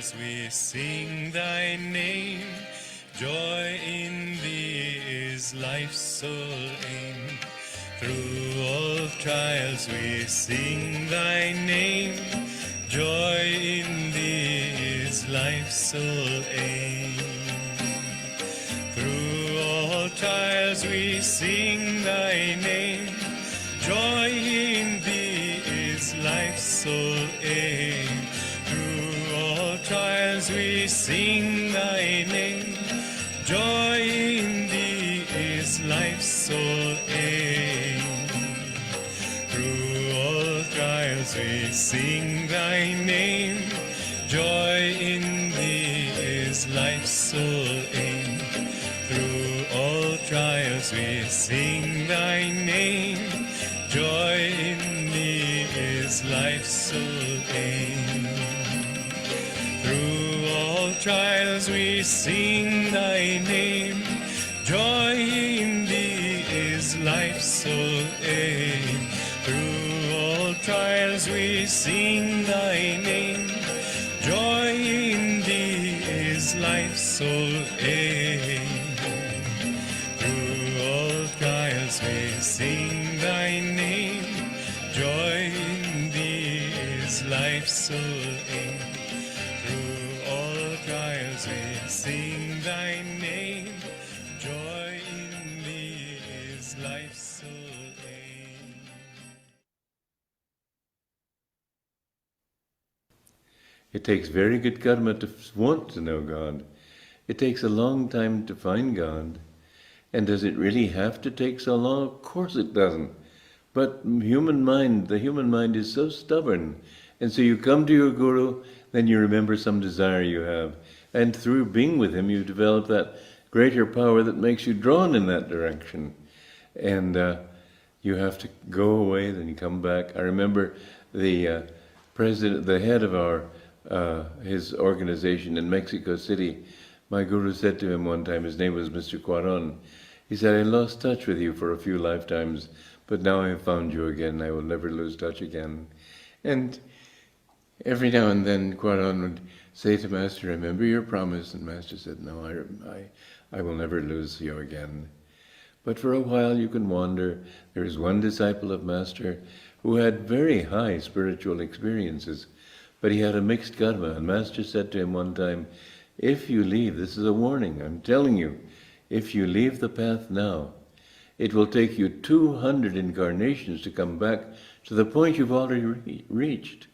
trials we sing thy name. Joy in thee is life's sole aim. Through all trials we sing thy name. Joy in thee is life's sole aim. Through all trials we sing thy name. Joy in thee is life's sole aim. Through all trials we sing thy name. Joy in thee is life's sole aim. Through all trials we sing thy name. Joy in thee is life's sole aim. Through all trials we sing thy name. Joy in thee is life's sole aim. Through all trials we sing thy name. Joy in thee is life's sole aim. Through all trials we sing thy name. Joy in thee is life's sole aim. Through all trials we sing thy name. Joy in thee is life's sole aim. Through all trials we sing thy name. Joy in thee is life's sole aim. It takes very good karma to want to know God. It takes a long time to find God. And does it really have to take so long? Of course it doesn't. But the human mind is so stubborn. And so you come to your guru, then you remember some desire you have. And through being with him, you develop that greater power that makes you drawn in that direction. And you have to go away, then you come back. I remember the head of his organization in Mexico City, my guru said to him one time, his name was Mr. Quaron, he said, I lost touch with you for a few lifetimes, but now I have found you again. I will never lose touch again. And every now and then Quaron would say to Master, remember your promise? And Master said, no, I will never lose you again. But for a while you can wander. There is one disciple of Master who had very high spiritual experiences, but he had a mixed karma. And Master said to him one time, if you leave, this is a warning, I'm telling you, if you leave the path now, it will take you 200 incarnations to come back to the point you've already reached.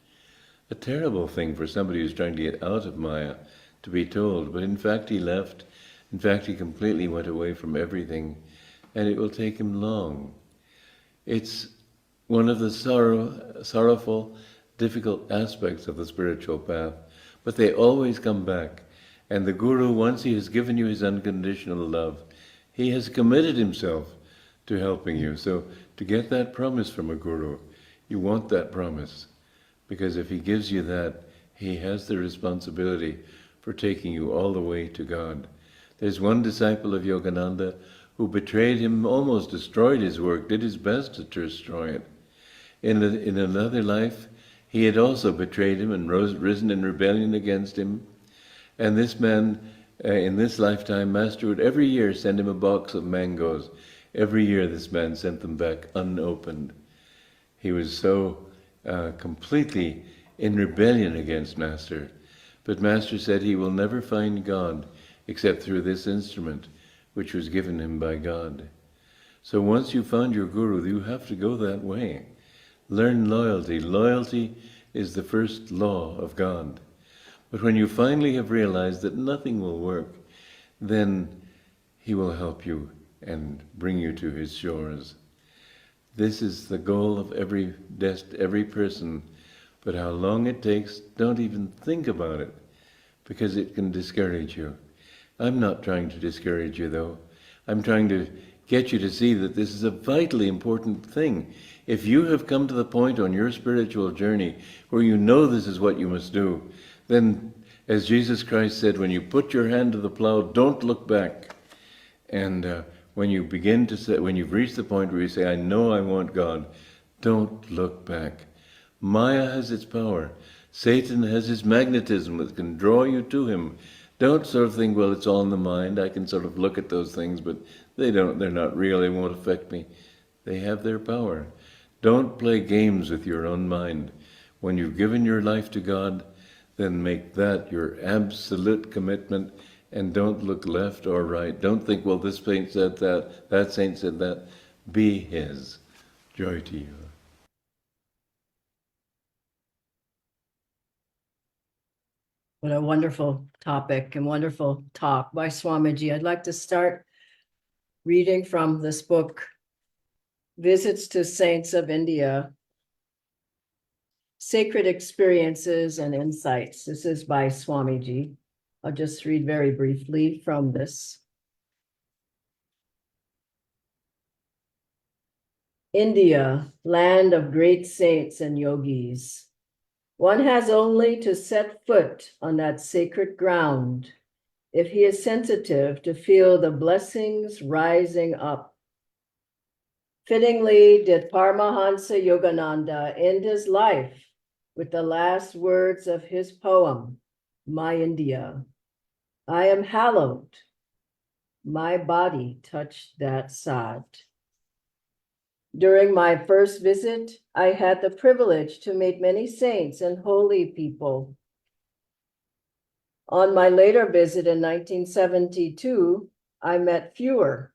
A terrible thing for somebody who's trying to get out of Maya to be told, but in fact he left. In fact, he completely went away from everything, and it will take him long. It's one of the sorrowful, difficult aspects of the spiritual path, but they always come back. And the Guru, once he has given you his unconditional love, he has committed himself to helping you. So to get that promise from a Guru, you want that promise. Because if he gives you that, he has the responsibility for taking you all the way to God. There's one disciple of Yogananda who betrayed him, almost destroyed his work, did his best to destroy it. In another life, he had also betrayed him and risen in rebellion against him. And this man, in this lifetime, Master would every year send him a box of mangoes. Every year this man sent them back unopened. He was so completely in rebellion against Master. But Master said he will never find God except through this instrument, which was given him by God. So once you found your Guru, you have to go that way. Learn loyalty. Loyalty is the first law of God. But when you finally have realized that nothing will work, then he will help you and bring you to his shores. This is the goal of every person. But how long it takes, don't even think about it, because it can discourage you. I'm not trying to discourage you, though. I'm trying to get you to see that this is a vitally important thing. If you have come to the point on your spiritual journey where you know this is what you must do, then, as Jesus Christ said, when you put your hand to the plow, don't look back. And when you've reached the point where you say, I know I want God, don't look back. Maya has its power Satan has his magnetism that can draw you to him. Don't sort of think, well, it's all in the mind. I can sort of look at those things, but they're not real. They won't affect me. They have their power. Don't play games with your own mind. When you've given your life to God, then make that your absolute commitment, and don't look left or right. Don't think, well, this saint said that saint said that. Be his. Joy to you. What a wonderful topic and wonderful talk by Swamiji. I'd like to start reading from this book, Visits to Saints of India, Sacred Experiences and Insights. This is by Swamiji. I'll just read very briefly from this. India, land of great saints and yogis. One has only to set foot on that sacred ground if he is sensitive to feel the blessings rising up. Fittingly did Paramhansa Yogananda end his life with the last words of his poem, My India. I am hallowed. My body touched that sod. During my first visit, I had the privilege to meet many saints and holy people. On my later visit in 1972, I met fewer.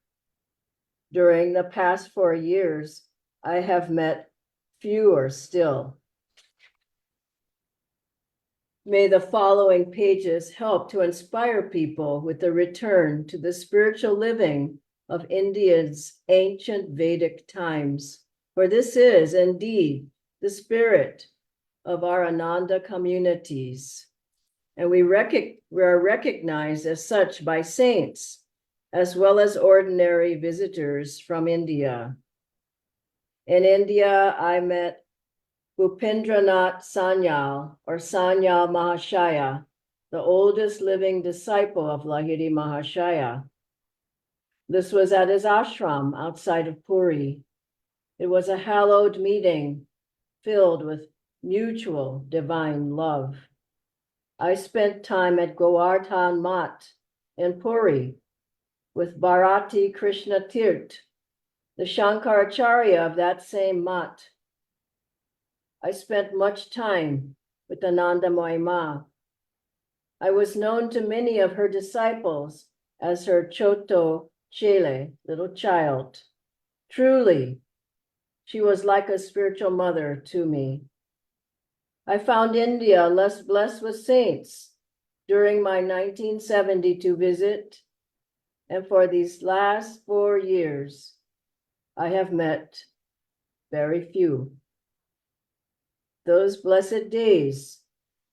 During the past 4 years, I have met fewer still. May the following pages help to inspire people with the return to the spiritual living of India's ancient Vedic times, for this is indeed the spirit of our Ananda communities, and we are recognized as such by saints, as well as ordinary visitors from India. In India, I met Bhupendranath Sanyal, or Sanyal Mahashaya, the oldest living disciple of Lahiri Mahashaya. This was at his ashram outside of Puri. It was a hallowed meeting filled with mutual divine love. I spent time at Govardhan Mat in Puri with Bharati Krishna Tirt, the Shankaracharya of that same mat. I spent much time with Ananda Ma. I was known to many of her disciples as her Choto Chele, little child. Truly, she was like a spiritual mother to me. I found India less blessed with saints during my 1972 visit, and for these last 4 years, I have met very few. Those blessed days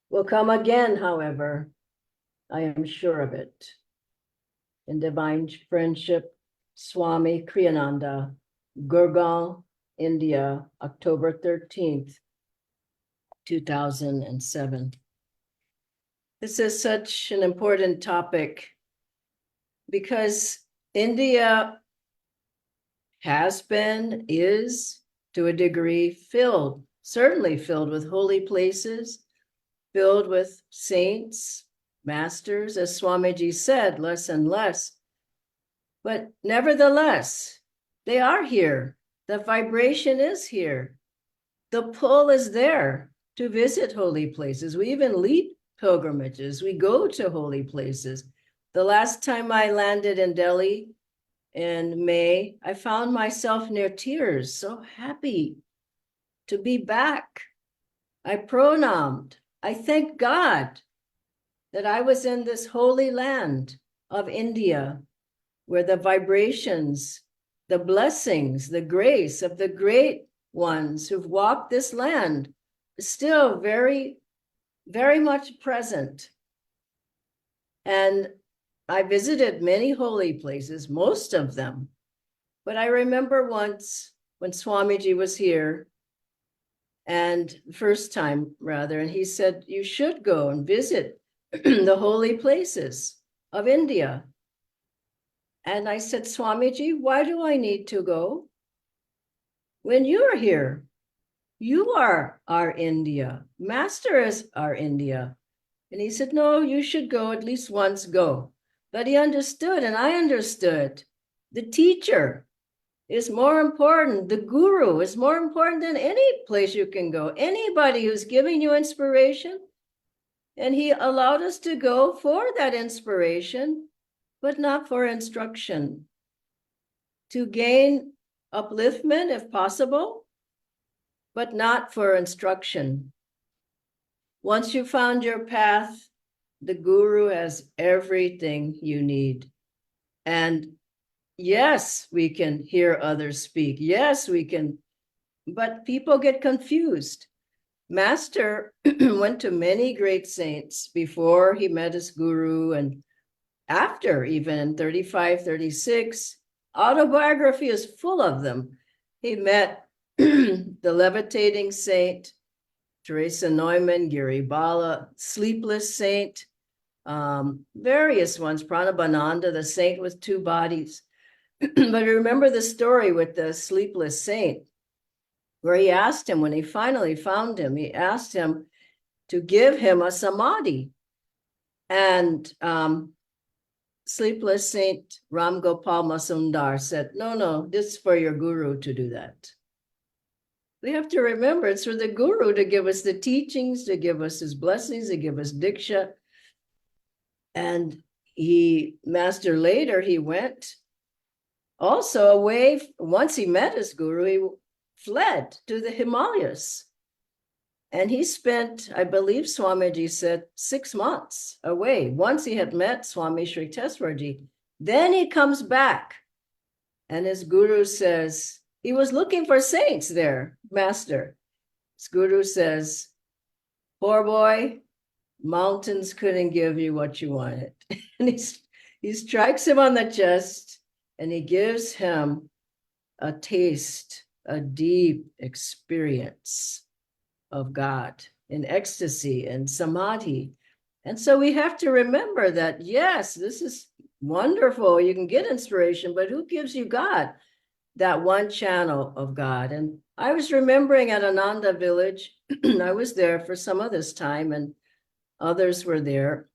will come again, however, I am sure of it. In divine friendship, Swami Kriyananda, Gurgaon, India, October 13th, 2007. This is such an important topic because India has been, is to a degree certainly filled with holy places, filled with saints, masters, as Swamiji said, less and less. But nevertheless, they are here. The vibration is here. The pull is there to visit holy places. We even lead pilgrimages. We go to holy places. The last time I landed in Delhi in May, I found myself near tears, so happy to be back. I pronamed. I thank God that I was in this holy land of India, where the vibrations, the blessings, the grace of the great ones who've walked this land is still very, very much present. And I visited many holy places, most of them. But I remember once when Swamiji was here, and first time rather, and he said, you should go and visit the holy places of India. And I said, Swamiji, why do I need to go when you're here? You are our India. Master is our India. And he said, no, you should go, at least once go. But he understood, and I understood. The teacher is more important. The guru is more important than any place you can go. Anybody who's giving you inspiration. And he allowed us to go for that inspiration, but not for instruction. To gain upliftment if possible, but not for instruction. Once you found your path, the guru has everything you need. And yes, we can hear others speak. Yes, we can, but people get confused. Master went to many great saints before he met his guru and after, even 35, 36. Autobiography is full of them. He met the levitating saint, Teresa Neumann, Giri Bala, sleepless saint, various ones, Pranabhananda, the saint with two bodies. But remember the story with the sleepless saint, where he asked him, when he finally found him, he asked him to give him a samadhi. And sleepless Saint Ram Gopal Masundar said, no, this is for your guru to do that. We have to remember it's for the guru to give us the teachings, to give us his blessings, to give us diksha. And Master later, he went also away. Once he met his guru, he fled to the Himalayas. And he spent, I believe Swamiji said, 6 months away. Once he had met Swami Sri Teswarji, then he comes back. And his guru says, he was looking for saints there, Master. His guru says, poor boy, mountains couldn't give you what you wanted. And he strikes him on the chest and he gives him a taste, a deep experience of God in ecstasy and samadhi. And so we have to remember that, yes, this is wonderful. You can get inspiration, but who gives you God? That one channel of God. And I was remembering at Ananda village, I was there for some of this time and others were there.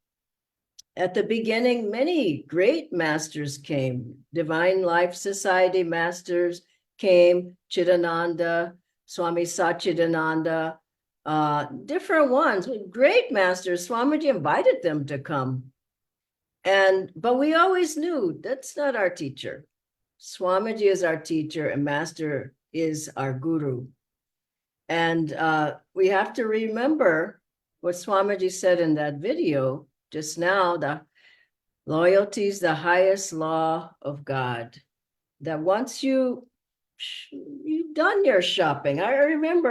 At the beginning, many great masters came. Divine Life Society masters came, Chidananda, Swami Satchidananda, different ones, great masters. Swamiji invited them to come. But we always knew that's not our teacher. Swamiji is our teacher and Master is our guru. And we have to remember what Swamiji said in that video just now, the loyalty is the highest law of God. That once you've done your shopping. I remember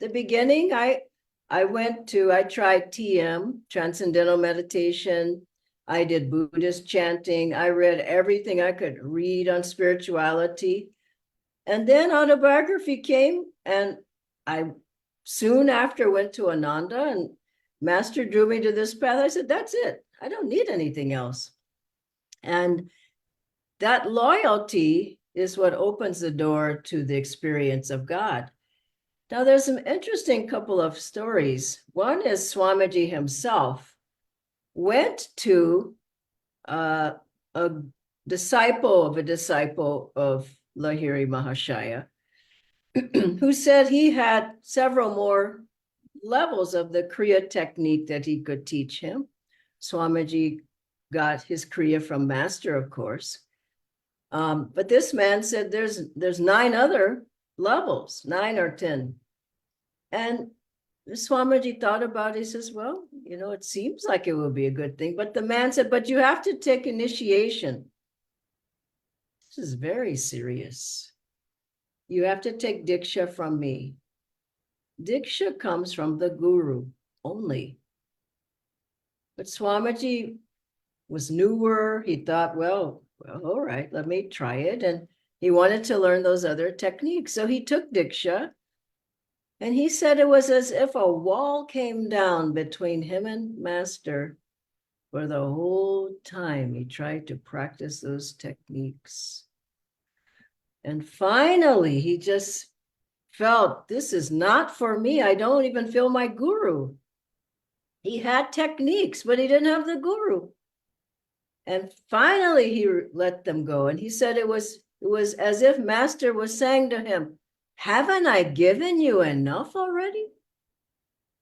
the beginning, I tried TM, Transcendental Meditation. I did Buddhist chanting. I read everything I could read on spirituality. And then autobiography came, and I soon after went to Ananda, and Master drew me to this path. I said, that's it. I don't need anything else. And that loyalty is what opens the door to the experience of God. Now, there's some interesting couple of stories. One is Swamiji himself went to a disciple of Lahiri Mahashaya, who said he had several more levels of the Kriya technique that he could teach him. Swamiji got his Kriya from Master, of course. But this man said there's 9 other levels, 9 or 10. And Swamiji thought about it. He says, well, it seems like it would be a good thing. But the man said, but you have to take initiation. This is very serious. You have to take Diksha from me. Diksha comes from the Guru only. But Swamiji was newer. He thought, well, all right, let me try it. And he wanted to learn those other techniques. So he took Diksha. And he said it was as if a wall came down between him and Master for the whole time he tried to practice those techniques. And finally, he just felt, this is not for me. I don't even feel my guru. He had techniques, but he didn't have the guru. And finally he let them go. And he said it was as if Master was saying to him, haven't I given you enough already?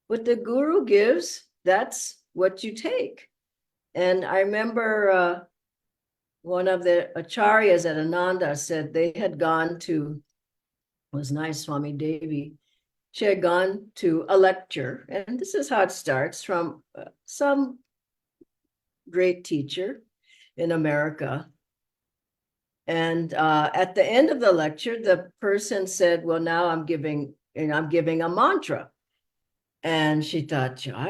What the guru gives, that's what you take. And I remember one of the acharyas at Ananda said they had gone to, was Nayaswami Devi. She had gone to a lecture, and this is how it starts, from some great teacher in America. And at the end of the lecture, the person said, well, now I'm giving a mantra. And she thought, I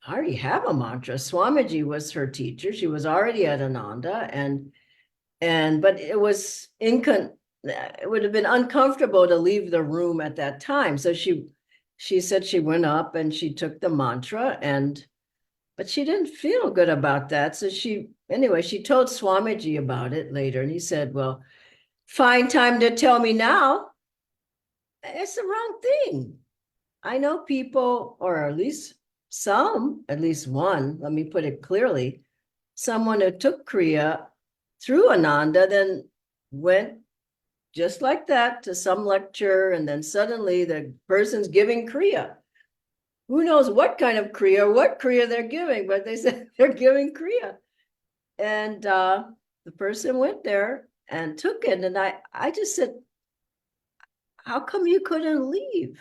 already have a mantra. Swamiji was her teacher. She was already at Ananda, but it would have been uncomfortable to leave the room at that time. So she said she went up and she took the mantra, but she didn't feel good about that. So she told Swamiji about it later, and he said, well, find time to tell me now. It's the wrong thing. I know people, or at least one, let me put it clearly, someone who took Kriya through Ananda, then went just like that to some lecture, and then suddenly the person's giving Kriya. Who knows what kind of Kriya, what Kriya they're giving, but they said they're giving Kriya. And the person went there and took it. And I just said, how come you couldn't leave?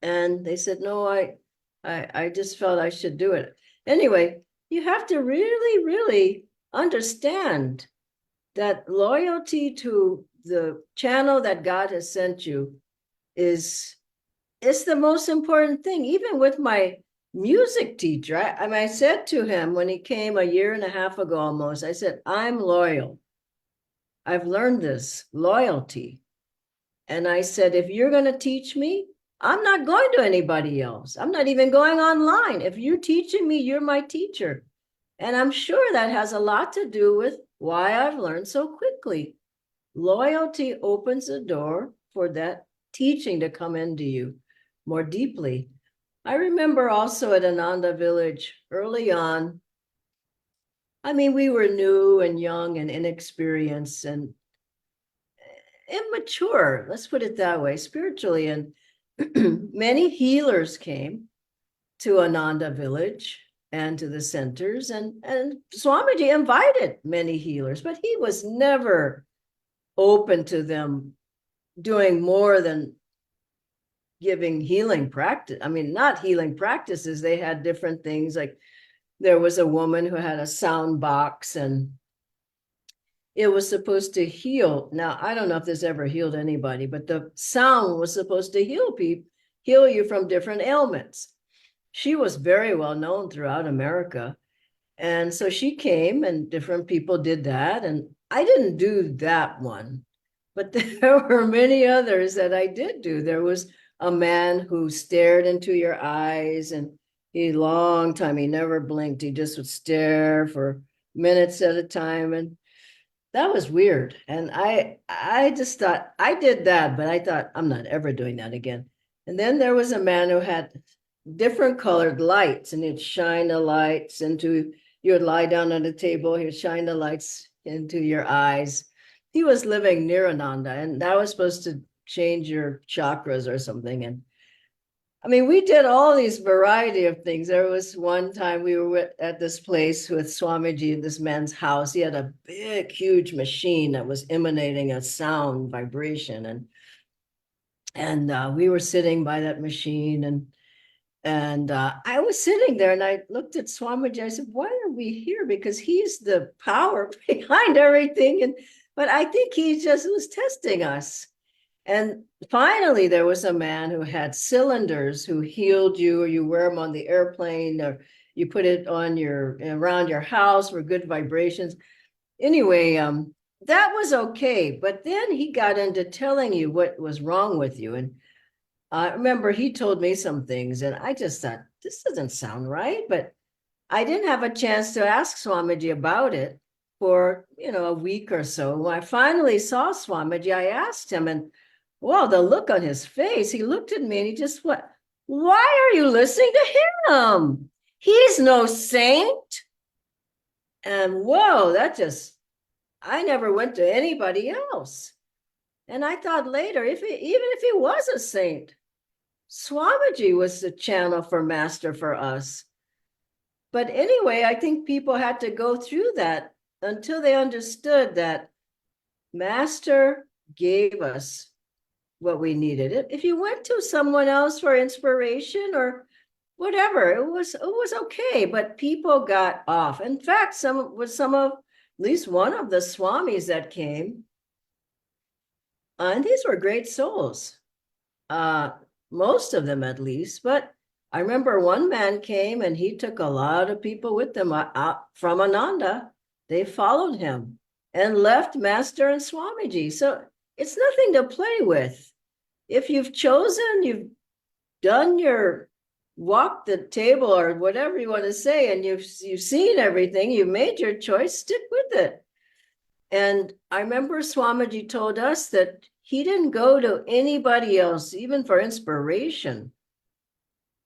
And they said, no, I just felt I should do it. Anyway, you have to really, really understand that loyalty to the channel that God has sent you is the most important thing. Even with my music teacher, I said to him when he came a year and a half ago almost, I said, I'm loyal. I've learned this, loyalty. And I said, if you're going to teach me, I'm not going to anybody else. I'm not even going online. If you're teaching me, you're my teacher. And I'm sure that has a lot to do with why I've learned so quickly. Loyalty opens the door for that teaching to come into you more deeply. I remember also at Ananda Village early on, we were new and young and inexperienced and immature, let's put it that way, spiritually. And many healers came to Ananda Village and to the centers, and Swamiji invited many healers, but he was never open to them doing more than giving healing practice. Not healing practices. They had different things. Like there was a woman who had a sound box and it was supposed to heal. Now, I don't know if this ever healed anybody, but the sound was supposed to heal you from different ailments. She was very well known throughout America. And so she came and different people did that. And I didn't do that one, but there were many others that I did do. There was a man who stared into your eyes, and he long time, he never blinked. He just would stare for minutes at a time. And that was weird. And I just thought, I did that, but I thought, I'm not ever doing that again. And then there was a man who had different colored lights, and he'd shine the lights into, you would lie down on the table, he would shine the lights into your eyes. He was living near Ananda, and that was supposed to change your chakras or something. And we did all these variety of things. There was one time we were at this place with Swamiji in this man's house. He had a big, huge machine that was emanating a sound vibration. And we were sitting by that machine, and I was sitting there and I looked at Swamiji. I said, why are we here? Because he's the power behind everything. But I think he just was testing us. And finally, there was a man who had cylinders who healed you, or you wear them on the airplane, or you put it on around your house for good vibrations. Anyway, that was okay. But then he got into telling you what was wrong with you. And I remember he told me some things, and I just thought, this doesn't sound right. But I didn't have a chance to ask Swamiji about it for, a week or so. When I finally saw Swamiji, I asked him, and Well, the look on his face, he looked at me and he just went, why are you listening to him? He's no saint. And whoa, I never went to anybody else. And I thought later, even if he was a saint, Swamiji was the channel for master for us. But anyway, I think people had to go through that until they understood that master gave us what we needed. If you went to someone else for inspiration or whatever, it was okay, but people got off. In fact, some of at least one of the swamis that came, and these were great souls, most of them at least. But I remember one man came and he took a lot of people with them from Ananda. They followed him and left Master and Swamiji. So it's nothing to play with. If you've chosen, you've done your walk the table or whatever you want to say, and you've seen everything, you've made your choice, stick with it. And I remember Swamiji told us that he didn't go to anybody else, even for inspiration,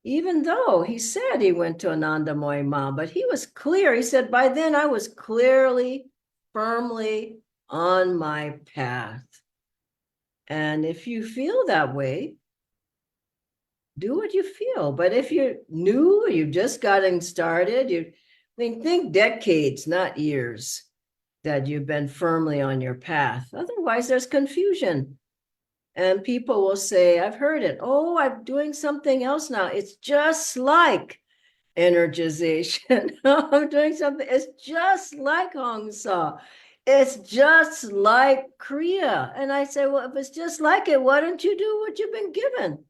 even though he said he went to Anandamoy Ma, but he was clear. He said, by then I was clearly, firmly on my path. And if you feel that way, do what you feel. But if you're new, you've just gotten started, think decades, not years, that you've been firmly on your path. Otherwise, there's confusion. And people will say, I've heard it. Oh, I'm doing something else now. It's just like energization. I'm doing something. It's just like Hong Sa. It's just like Kriya. And I say, well, if it's just like it, why don't you do what you've been given?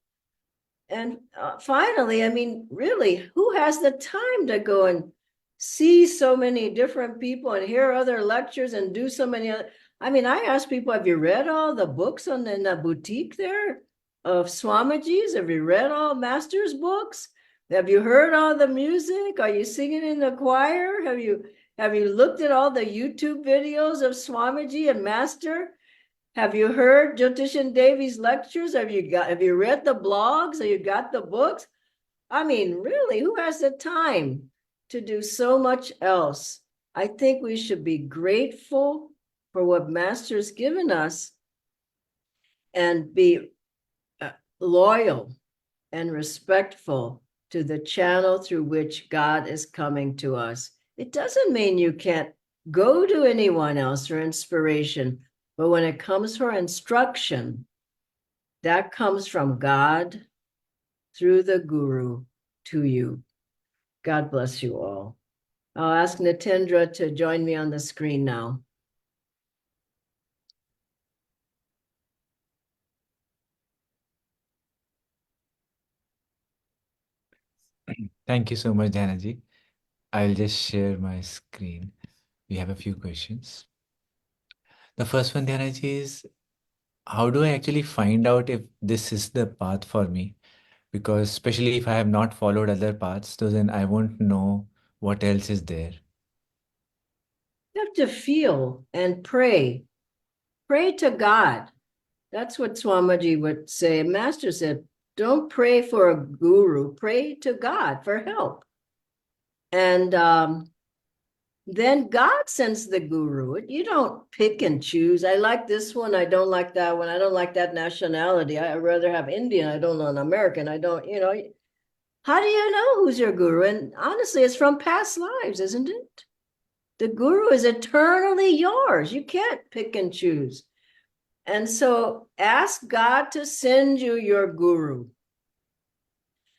And finally, I mean, really, who has the time to go and see so many different people and hear other lectures and do so many other? I mean, I ask people, have you read all the books in the boutique there of Swamiji's? Have you read all Master's books? Have you heard all the music? Are you singing in the choir? Have you looked at all the YouTube videos of Swamiji and Master? Have you heard Jyotishan Devi's lectures? Have you read the blogs? Have you got the books? I mean, really, who has the time to do so much else? I think we should be grateful for what Master's given us and be loyal and respectful to the channel through which God is coming to us. It doesn't mean you can't go to anyone else for inspiration, but when it comes for instruction, that comes from God through the Guru to you. God bless you all. I'll ask Nitendra to join me on the screen now. Thank you so much, Dhyanaji. I'll just share my screen. We have a few questions. The first one, Dhyanaji, is how do I actually find out if this is the path for me? Because especially if I have not followed other paths, so then I won't know what else is there. You have to feel and pray. Pray to God. That's what Swamiji would say. Master said, don't pray for a guru, pray to God for help. And then God sends the guru. You don't pick and choose. I like this one. I don't like that one. I don't like that nationality. I'd rather have Indian. I don't know an American. I don't, how do you know who's your guru? And honestly, it's from past lives, isn't it? The guru is eternally yours. You can't pick and choose. And so ask God to send you your guru.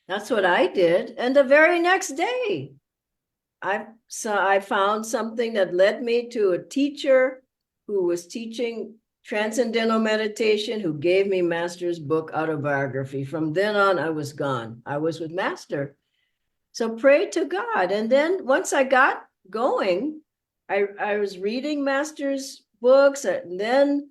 That's what I did. And the very next day, I found something that led me to a teacher who was teaching transcendental meditation, who gave me Master's book autobiography. From then on, I was gone. I was with Master. So pray to God. And then once I got going, I was reading Master's books, and then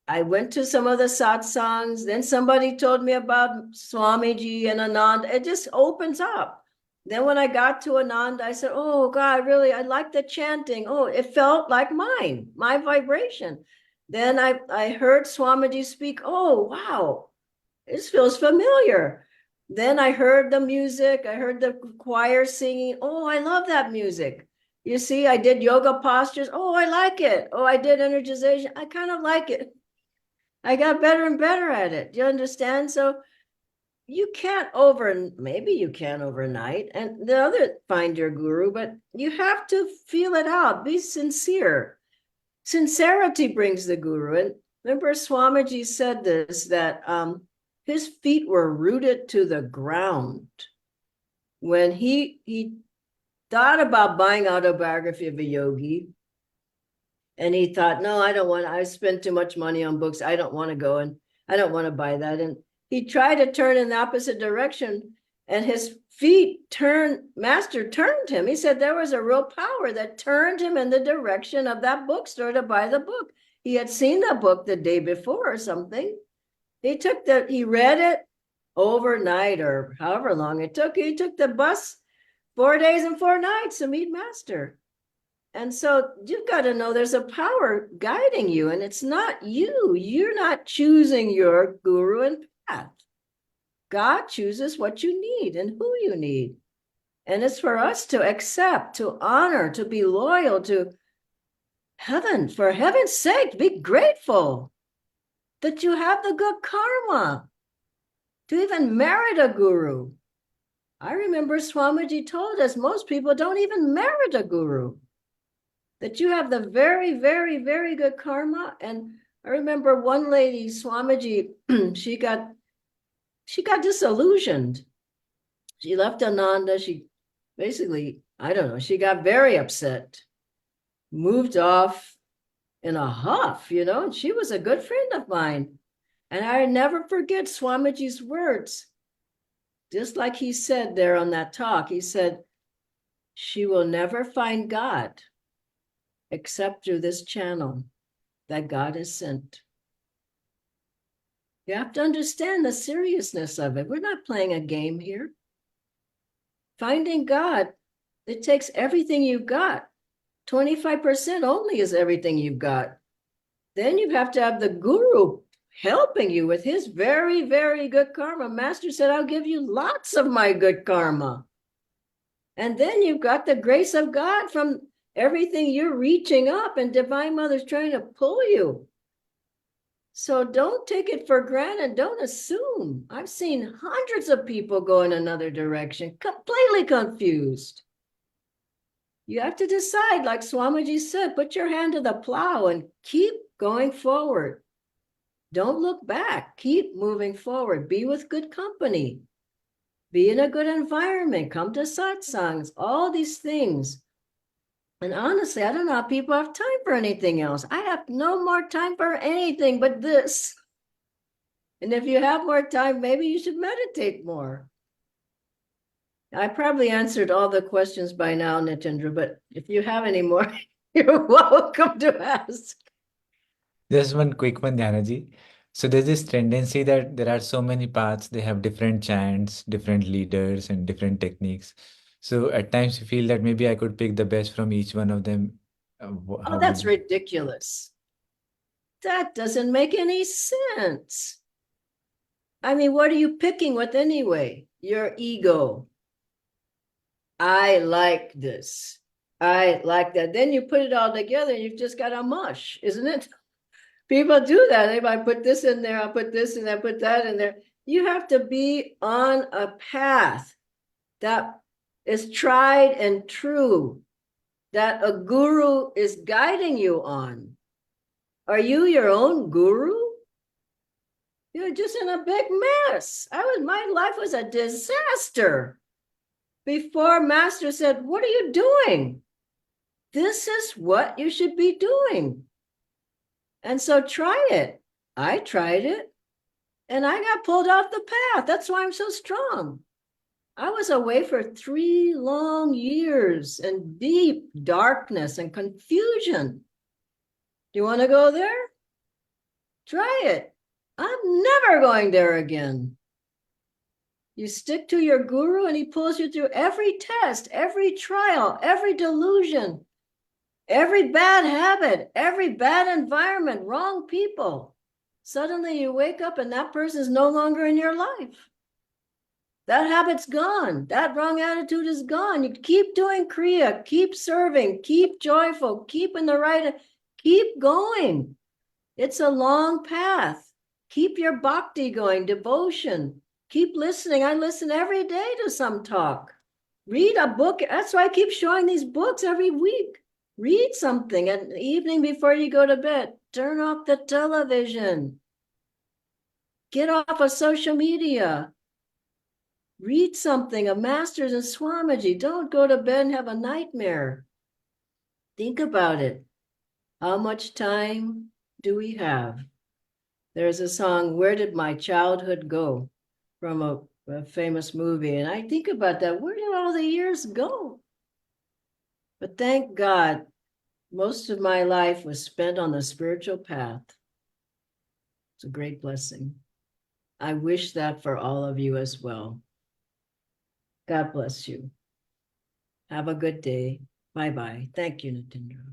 I went to some of the satsangs. Then somebody told me about Swamiji and Ananda. It just opens up. Then when I got to Ananda, I said, oh God, really, I like the chanting. Oh, it felt like mine, my vibration. Then I heard Swamiji speak. Oh, wow, this feels familiar. Then I heard the music. I heard the choir singing. Oh, I love that music. You see, I did yoga postures. Oh, I like it. Oh, I did energization. I kind of like it. I got better and better at it. Do you understand? So you can't maybe you can overnight, and the other find your guru, but you have to feel it out. Be sincere. Sincerity brings the guru. And remember, Swamiji said this, that his feet were rooted to the ground when he thought about buying Autobiography of a Yogi. And he thought, no, I spent too much money on books. I don't want to go, and I don't want to buy that. And he tried to turn in the opposite direction, and his Master turned him. He said there was a real power that turned him in the direction of that bookstore to buy the book. He had seen the book the day before or something. He read it overnight or however long it took. He took the bus 4 days and 4 nights to meet Master. And so you've got to know there's a power guiding you, and it's not you. You're not choosing your guru and path. God chooses what you need and who you need. And it's for us to accept, to honor, to be loyal to heaven. For heaven's sake, be grateful that you have the good karma to even merit a guru. I remember Swamiji told us most people don't even merit a guru, that you have the very, very, very good karma. And I remember one lady, Swamiji, she got disillusioned. She left Ananda. She basically, I don't know, she got very upset, moved off in a huff, and she was a good friend of mine. And I never forget Swamiji's words. Just like he said there on that talk, he said, she will never find God except through this channel that God has sent. You have to understand the seriousness of it. We're not playing a game here. Finding God, it takes everything you've got. 25% only is everything you've got. Then you have to have the guru helping you with his very, very good karma. Master said, I'll give you lots of my good karma. And then you've got the grace of God from everything you're reaching up, and Divine Mother's trying to pull you. So don't take it for granted. Don't assume. I've seen hundreds of people go in another direction, completely confused. You have to decide, like Swamiji said, put your hand to the plow and keep going forward. Don't look back. Keep moving forward. Be with good company. Be in a good environment. Come to satsangs. All these things. And honestly, I don't know how people have time for anything else. I have no more time for anything but this. And if you have more time, maybe you should meditate more. I probably answered all the questions by now, Nitendra, but if you have any more, you're welcome to ask. Just one quick one, Dhyanaji. So there's this tendency that there are so many paths, they have different chants, different leaders, and different techniques. So at times you feel that maybe I could pick the best from each one of them. Oh, that's ridiculous. That doesn't make any sense. I mean, what are you picking with anyway? Your ego. I like this. I like that. Then you put it all together and you've just got a mush, isn't it? People do that. They might put this in there, I'll put this and I put that in there. You have to be on a path that is tried and true, that a guru is guiding you on. Are you your own guru? You're just in a big mess. My life was a disaster. Before Master said, what are you doing? This is what you should be doing. And so try it. I tried it and I got pulled off the path. That's why I'm so strong. I was away for 3 long years in deep darkness and confusion. Do you want to go there? Try it. I'm never going there again. You stick to your guru and he pulls you through every test, every trial, every delusion. Every bad habit, every bad environment, wrong people. Suddenly you wake up and that person is no longer in your life. That habit's gone. That wrong attitude is gone. You keep doing Kriya, keep serving, keep joyful, keep in the right, keep going. It's a long path. Keep your bhakti going, devotion. Keep listening. I listen every day to some talk. Read a book. That's why I keep showing these books every week. Read something at the evening before you go to bed. Turn off the television. Get off of social media. Read something of Masters and Swamiji. Don't go to bed and have a nightmare. Think about it. How much time do we have? There's a song, Where Did My Childhood Go? From a famous movie. And I think about that. Where did all the years go? But thank God, most of my life was spent on the spiritual path. It's a great blessing. I wish that for all of you as well. God bless you. Have a good day. Bye-bye. Thank you, Natindra.